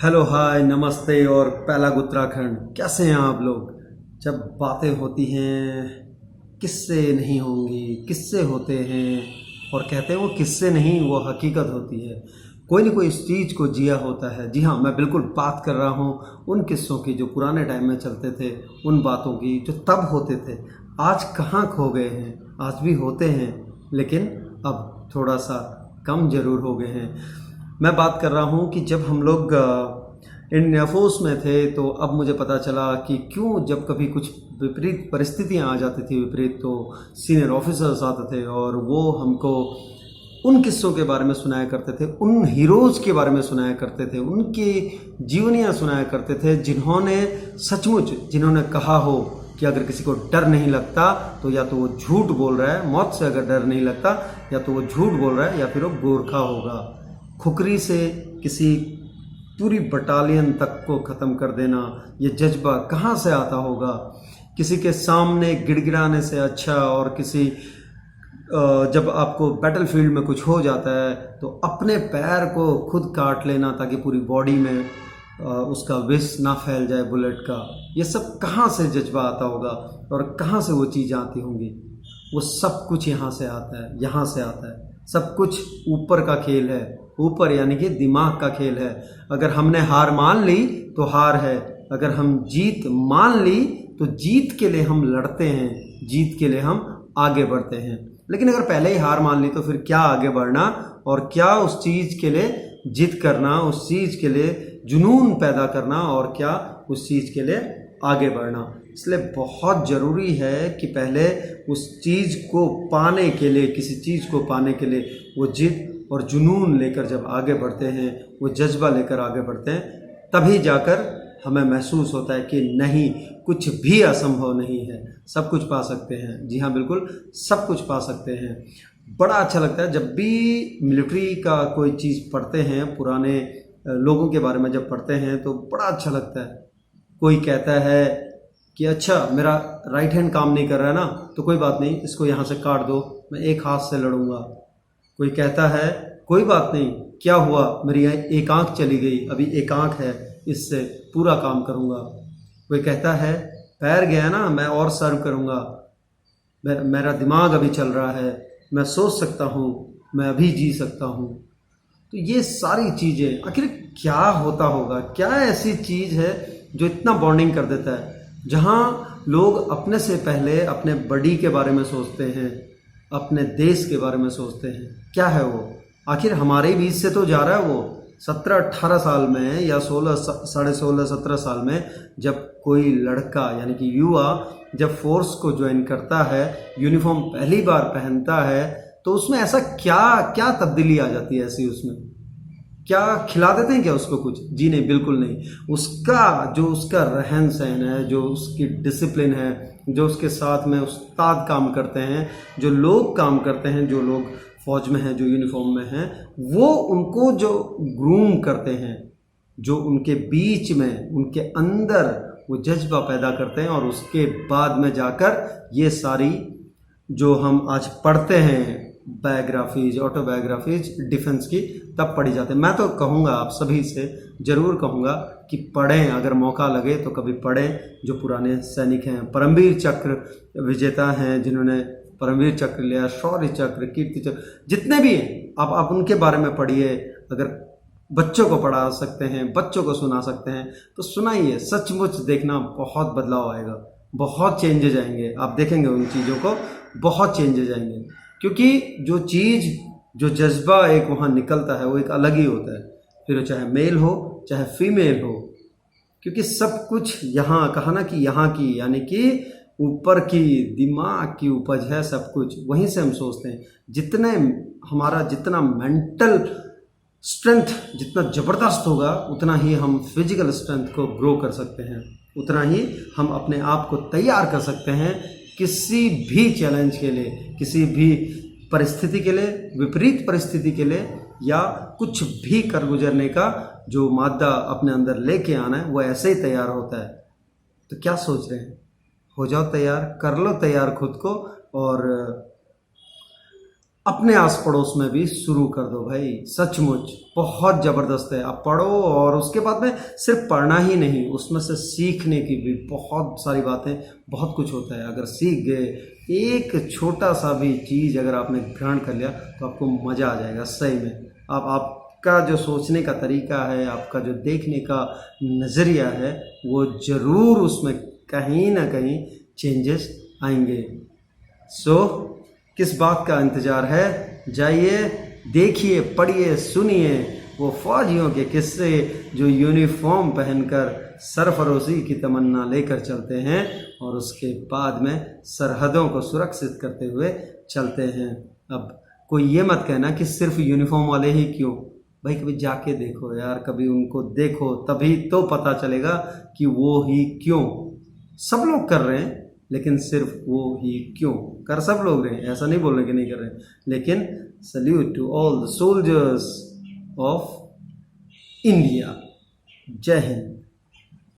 Hello hi नमस्ते और पहला उत्तराखंड। कैसे हैं आप लोग। जब बातें होती हैं किस्से नहीं होंगी, किस्से होते हैं और कहते हैं वो किस्से नहीं वो हकीकत होती है। कोई ना कोई इस चीज़ को जिया होता है। जी हाँ, मैं बिल्कुल बात कर रहा हूँ उन किस्सों की जो पुराने टाइम में चलते थे, उन बातों की जो तब होते थे। आज कहाँ खो गए हैं। आज भी होते हैं लेकिन अब थोड़ा सा कम ज़रूर हो गए हैं। मैं बात कर रहा हूँ कि जब हम लोग इंडियन एयरफोर्स में थे तो अब मुझे पता चला कि क्यों जब कभी कुछ विपरीत परिस्थितियाँ आ जाती थी, विपरीत, तो सीनियर ऑफिसर्स आते थे और वो हमको उन किस्सों के बारे में सुनाया करते थे, उन हीरोज़ के बारे में सुनाया करते थे, उनकी जीवनियाँ सुनाया करते थे जिन्होंने सचमुच जिन्होंने कहा हो कि अगर किसी को डर नहीं लगता तो या तो वो झूठ बोल रहा है, मौत से अगर डर नहीं लगता या तो वो झूठ बोल रहा है या फिर वो गोरखा होगा। खुकरी से किसी पूरी बटालियन तक को ख़त्म कर देना, ये जज्बा कहाँ से आता होगा। किसी के सामने गिड़गिड़ाने से अच्छा, और किसी जब आपको बैटलफील्ड में कुछ हो जाता है तो अपने पैर को खुद काट लेना ताकि पूरी बॉडी में उसका विष ना फैल जाए बुलेट का। ये सब कहाँ से जज्बा आता होगा और कहाँ से वो चीज़ें आती होंगी। वो सब कुछ यहाँ से आता है, यहाँ से आता है। सब कुछ ऊपर का खेल है, ऊपर यानी कि दिमाग का खेल है। अगर हमने हार मान ली तो हार है, अगर हम जीत मान ली तो जीत के लिए हम लड़ते हैं, जीत के लिए हम आगे बढ़ते हैं। लेकिन अगर पहले ही हार मान ली तो फिर क्या आगे बढ़ना और क्या उस चीज़ के लिए जिद करना, उस चीज़ के लिए जुनून पैदा करना और क्या उस चीज़ के लिए आगे बढ़ना। इसलिए बहुत ज़रूरी है कि पहले उस चीज़ को पाने के लिए, किसी चीज़ को पाने के लिए वो जिद और जुनून लेकर जब आगे बढ़ते हैं, वो जज्बा लेकर आगे बढ़ते हैं, तभी जाकर हमें महसूस होता है कि नहीं, कुछ भी असंभव नहीं है, सब कुछ पा सकते हैं। जी हाँ, बिल्कुल सब कुछ पा सकते हैं। बड़ा अच्छा लगता है जब भी मिलिट्री का कोई चीज़ पढ़ते हैं, पुराने लोगों के बारे में जब पढ़ते हैं तो बड़ा अच्छा लगता है। कोई कहता है कि अच्छा मेरा राइट हैंड काम नहीं कर रहा है ना, तो कोई बात नहीं, इसको यहाँ से काट दो, मैं एक हाथ से लड़ूंगा। कोई कहता है कोई बात नहीं, क्या हुआ, मेरी एक आंख चली गई, अभी एक आंख है, इससे पूरा काम करूंगा। कोई कहता है पैर गया ना, मैं और सर्व करूंगा, मेरा दिमाग अभी चल रहा है, मैं सोच सकता हूँ, मैं अभी जी सकता हूँ। तो ये सारी चीज़ें आखिर क्या होता होगा, क्या ऐसी चीज़ है जो इतना बॉन्डिंग कर देता है, जहाँ लोग अपने से पहले अपने बड़ी के बारे में सोचते हैं, अपने देश के बारे में सोचते हैं। क्या है वो, आखिर हमारे बीच से तो जा रहा है वो। 17-18 साल में या 16, 16.5, 17 साल में जब कोई लड़का यानी कि युवा जब फोर्स को ज्वाइन करता है, यूनिफॉर्म पहली बार पहनता है, तो उसमें ऐसा क्या क्या तब्दीली आ जाती है ऐसी। उसमें क्या खिला देते हैं क्या उसको कुछ? जी नहीं, बिल्कुल नहीं। उसका जो उसका रहन सहन है, जो उसकी डिसिप्लिन है, जो उसके साथ में उस्ताद काम करते हैं, जो लोग काम करते हैं, जो लोग फौज में हैं, जो यूनिफॉर्म में हैं, वो उनको जो ग्रूम करते हैं, जो उनके बीच में उनके अंदर वो जज्बा पैदा करते हैं, और उसके बाद में जाकर ये सारी जो हम आज पढ़ते हैं बायोग्राफीज, ऑटोबायोग्राफीज डिफेंस की, तब पढ़ी जाते हैं। मैं तो कहूँगा, आप सभी से ज़रूर कहूँगा कि पढ़ें, अगर मौका लगे तो कभी पढ़ें। जो पुराने सैनिक हैं, परमवीर चक्र विजेता हैं, जिन्होंने परमवीर चक्र लिया, शौर्य चक्र, कीर्ति चक्र, जितने भी हैं, आप उनके बारे में पढ़िए। अगर बच्चों को पढ़ा सकते हैं, बच्चों को सुना सकते हैं तो सुनाइए। सचमुच देखना बहुत बदलाव आएगा, बहुत चेंजेज आएंगे। आप देखेंगे उन चीज़ों को, बहुत चेंजेज आएंगे, क्योंकि जो चीज़, जो जज्बा एक वहाँ निकलता है वो एक अलग ही होता है। फिर वो चाहे मेल हो चाहे फीमेल हो, क्योंकि सब कुछ यहाँ कहा ना कि यहाँ की यानी कि ऊपर की दिमाग की उपज है सब कुछ। वहीं से हम सोचते हैं। जितने हमारा जितना मेंटल स्ट्रेंथ जितना ज़बरदस्त होगा, उतना ही हम फिजिकल स्ट्रेंथ को ग्रो कर सकते हैं, उतना ही हम अपने आप को तैयार कर सकते हैं किसी भी चैलेंज के लिए, किसी भी परिस्थिति के लिए, विपरीत परिस्थिति के लिए, या कुछ भी कर गुजरने का जो मादा अपने अंदर लेके आना है, वो ऐसे ही तैयार होता है। तो क्या सोच रहे हैं? हो जाओ तैयार, कर लो तैयार खुद को, और अपने आस पड़ोस में भी शुरू कर दो भाई। सचमुच बहुत ज़बरदस्त है। आप पढ़ो और उसके बाद में सिर्फ पढ़ना ही नहीं, उसमें से सीखने की भी बहुत सारी बातें, बहुत कुछ होता है। अगर सीख गए एक छोटा सा भी चीज़ अगर आपने ग्रहण कर लिया तो आपको मज़ा आ जाएगा सही में। आपका जो सोचने का तरीका है, आपका जो देखने का नज़रिया है, वो ज़रूर उसमें कहीं ना कहीं चेंजेस आएंगे। सो किस बात का इंतज़ार है? जाइए, देखिए, पढ़िए, सुनिए वो फौजियों के किस्से जो यूनिफॉर्म पहनकर सरफरोशी की तमन्ना लेकर चलते हैं और उसके बाद में सरहदों को सुरक्षित करते हुए चलते हैं। अब कोई ये मत कहना कि सिर्फ यूनिफॉर्म वाले ही क्यों। भाई कभी जाके देखो यार, कभी उनको देखो, तभी तो पता चलेगा कि वो ही क्यों। सब लोग कर रहे हैं लेकिन सिर्फ वो ही क्यों। कर सब लोग रहे हैं, ऐसा नहीं बोल रहे कि नहीं कर रहे हैं, लेकिन salute to all the soldiers of India. जय हिंद।